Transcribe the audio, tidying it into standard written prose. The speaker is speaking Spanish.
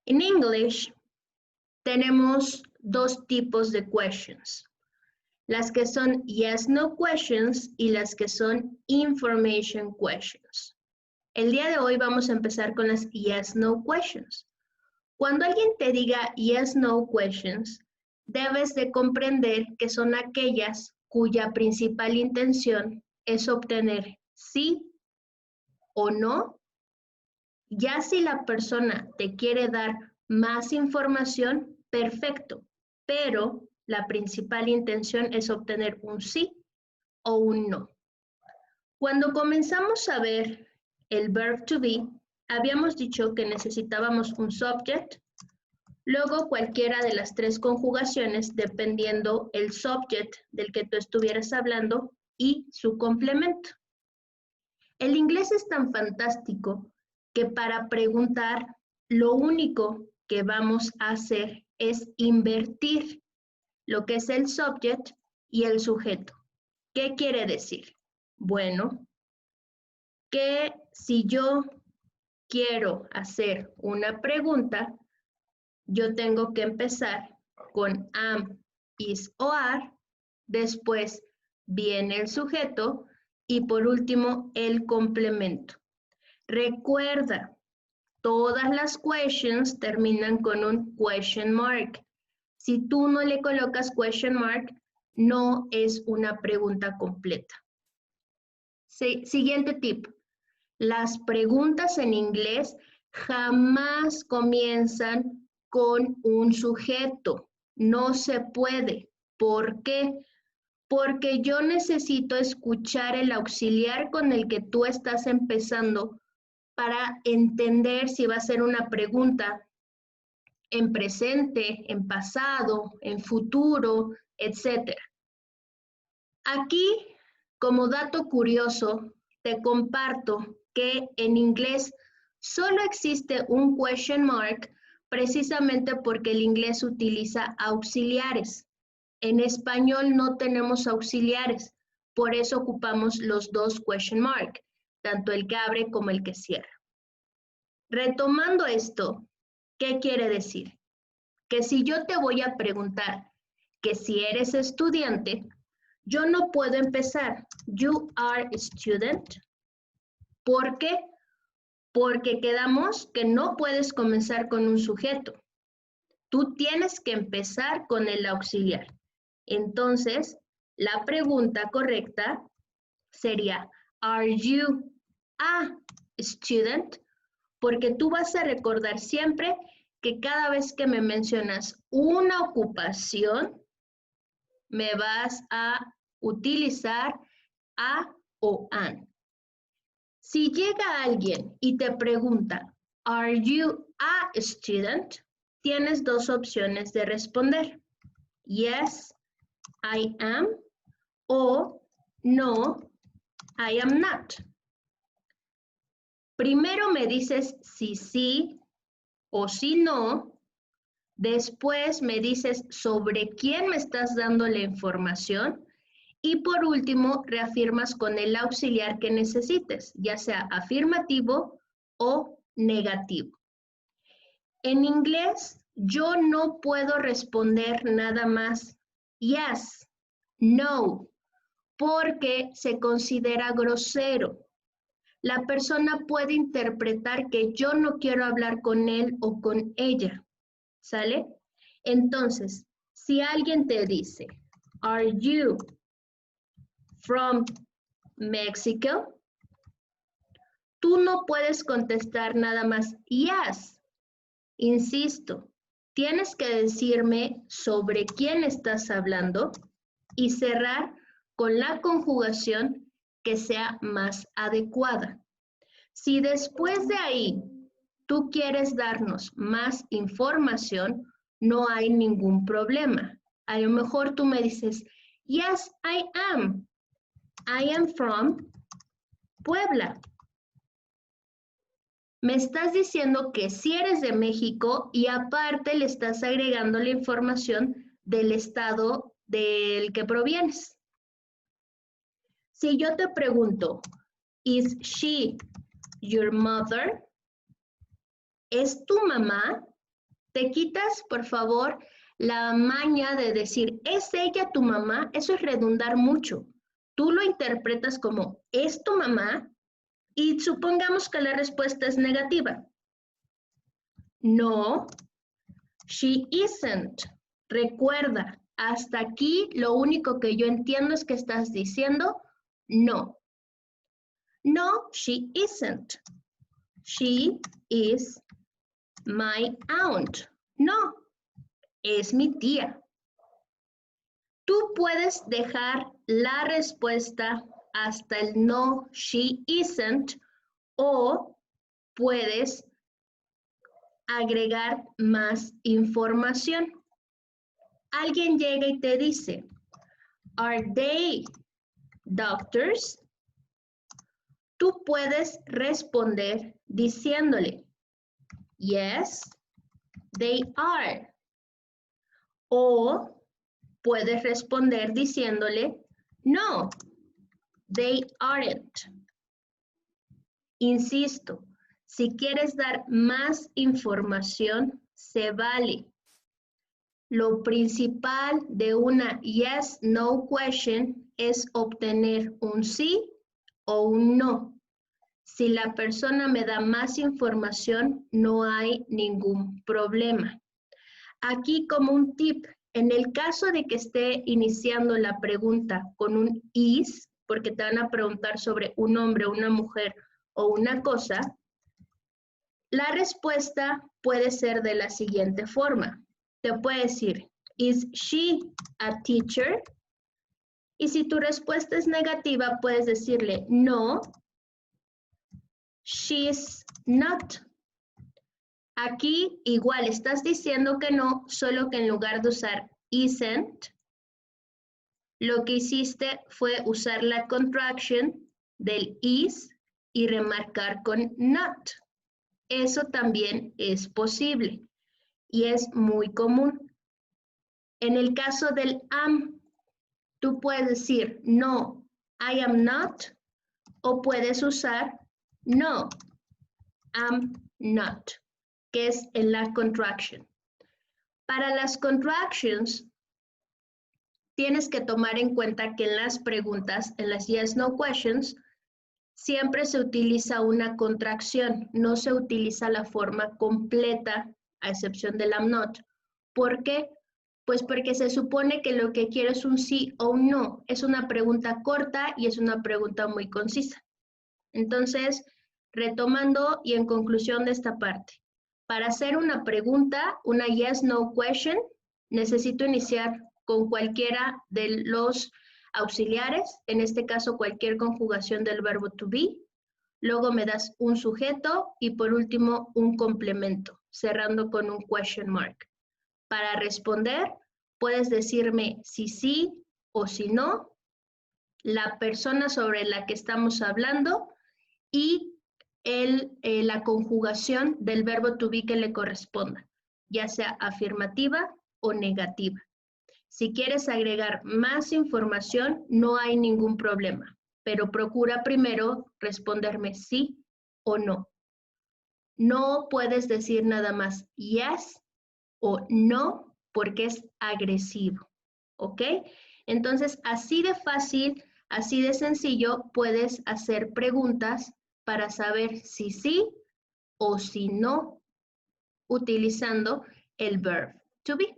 In English, tenemos dos tipos de questions. Las que son yes-no questions y las que son information questions. El día de hoy vamos a empezar con las yes-no questions. Cuando alguien te diga yes-no questions, debes de comprender que son aquellas cuya principal intención es obtener sí o no. Ya si la persona te quiere dar más información, perfecto, pero la principal intención es obtener un sí o un no. Cuando comenzamos a ver el verb to be, habíamos dicho que necesitábamos un subject, luego cualquiera de las tres conjugaciones dependiendo el subject del que tú estuvieras hablando y su complemento. El inglés es tan fantástico que para preguntar lo único que vamos a hacer es invertir lo que es el subject y el sujeto. ¿Qué quiere decir? Bueno, que si yo quiero hacer una pregunta, yo tengo que empezar con am, is o are, después viene el sujeto y por último el complemento. Recuerda, todas las questions terminan con un question mark. Si tú no le colocas question mark, no es una pregunta completa. Siguiente tip. Las preguntas en inglés jamás comienzan con un sujeto. No se puede. ¿Por qué? Porque yo necesito escuchar el auxiliar con el que tú estás empezando para entender si va a ser una pregunta en presente, en pasado, en futuro, etc. Aquí, como dato curioso, te comparto que en inglés solo existe un question mark precisamente porque el inglés utiliza auxiliares. En español no tenemos auxiliares, por eso ocupamos los dos question mark, tanto el que abre como el que cierra. Retomando esto, ¿qué quiere decir? Que si yo te voy a preguntar que si eres estudiante, yo no puedo empezar, you are a student. ¿Por qué? Porque quedamos que no puedes comenzar con un sujeto. Tú tienes que empezar con el auxiliar. Entonces, la pregunta correcta sería, are you a student? Porque tú vas a recordar siempre que cada vez que me mencionas una ocupación, me vas a utilizar a o an. Si llega alguien y te pregunta, ¿are you a student? Tienes dos opciones de responder. Yes, I am, o no, I am not. Primero me dices si sí o si no, después me dices sobre quién me estás dando la información y por último reafirmas con el auxiliar que necesites, ya sea afirmativo o negativo. En inglés yo no puedo responder nada más yes, no, porque se considera grosero. La persona puede interpretar que yo no quiero hablar con él o con ella, ¿sale? Entonces, si alguien te dice, are you from Mexico? Tú no puedes contestar nada más yes. Insisto, tienes que decirme sobre quién estás hablando y cerrar con la conjugación que sea más adecuada. Si después de ahí tú quieres darnos más información, no hay ningún problema. A lo mejor tú me dices, yes, I am. I am from Puebla. Me estás diciendo que si eres de México y aparte le estás agregando la información del estado del que provienes. Si yo te pregunto, ¿is she your mother? ¿Es tu mamá? Te quitas, por favor, la maña de decir, ¿es ella tu mamá? Eso es redundar mucho. Tú lo interpretas como, ¿es tu mamá? Y supongamos que la respuesta es negativa. No, she isn't. Recuerda, hasta aquí lo único que yo entiendo es que estás diciendo no. No, she isn't. She is my aunt. No, es mi tía. Tú puedes dejar la respuesta hasta el no, she isn't, o puedes agregar más información. Alguien llega y te dice, ¿are they doctors? Tú puedes responder diciéndole, yes, they are. O puedes responder diciéndole, no, they aren't. Insisto, si quieres dar más información, se vale. Lo principal de una yes-no question es obtener un sí o un no. Si la persona me da más información, no hay ningún problema. Aquí como un tip, en el caso de que esté iniciando la pregunta con un is, porque te van a preguntar sobre un hombre, una mujer o una cosa, la respuesta puede ser de la siguiente forma. Te puede decir, ¿is she a teacher? Y si tu respuesta es negativa, puedes decirle, no, she's not. Aquí igual estás diciendo que no, solo que en lugar de usar isn't, lo que hiciste fue usar la contraction del is y remarcar con not. Eso también es posible y es muy común. En el caso del am, tú puedes decir no, I am not, o puedes usar no, am not, que es en la contraction. Para las contractions, tienes que tomar en cuenta que en las preguntas, en las yes-no questions, siempre se utiliza una contracción, no se utiliza la forma completa, a excepción del am not. ¿Por qué? Pues porque se supone que lo que quiero es un sí o un no. Es una pregunta corta y es una pregunta muy concisa. Entonces, retomando y en conclusión de esta parte, para hacer una pregunta, una yes-no question, necesito iniciar con cualquiera de los auxiliares, en este caso cualquier conjugación del verbo to be, luego me das un sujeto y por último un complemento, cerrando con un question mark. Para responder, puedes decirme si sí o si no, la persona sobre la que estamos hablando y la conjugación del verbo to be que le corresponda, ya sea afirmativa o negativa. Si quieres agregar más información, no hay ningún problema, pero procura primero responderme sí o no. No puedes decir nada más yes o no porque es agresivo, ¿ok? Entonces, así de fácil, así de sencillo, puedes hacer preguntas para saber si sí o si no, utilizando el verb to be.